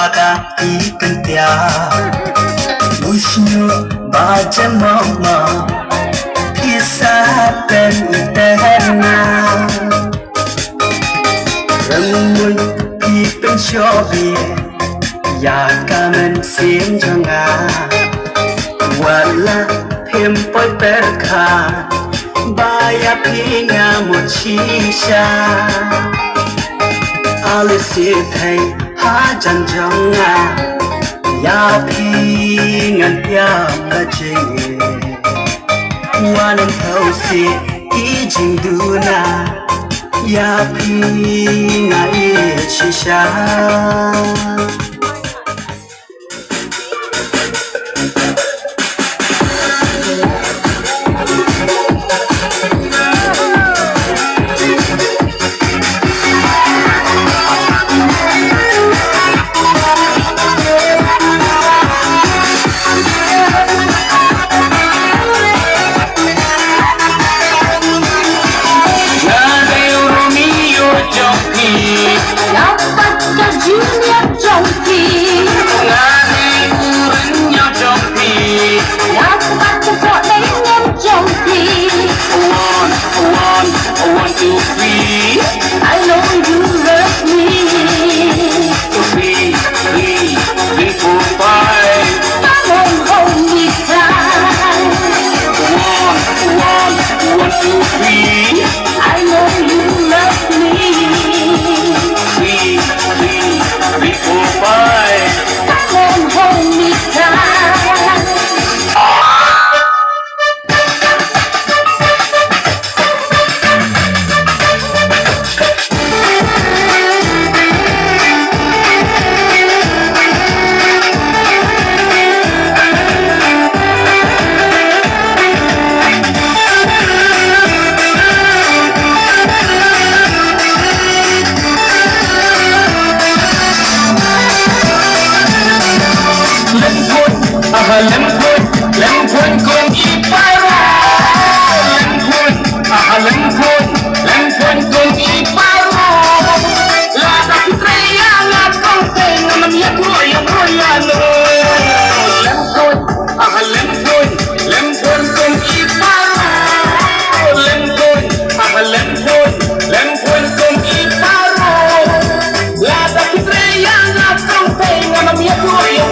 pada ikan tiap Wisnu baca mama Kisah dan iterna Remun ikan syobi Ya kamen sim jonga Wala pempoi perka Baya pinga mochisha Alisi thay hajan jonga Ya pingan ya baje Wanan tausi ijing duna Ya pinga ichisha Lempun kong ipara Lempun kong ipara Lada kitreya Latong tenga Namya kuroyang royano Lempun kong ipara Lempun kong ipara Lada kitreya Latong tenga Namya kuroyang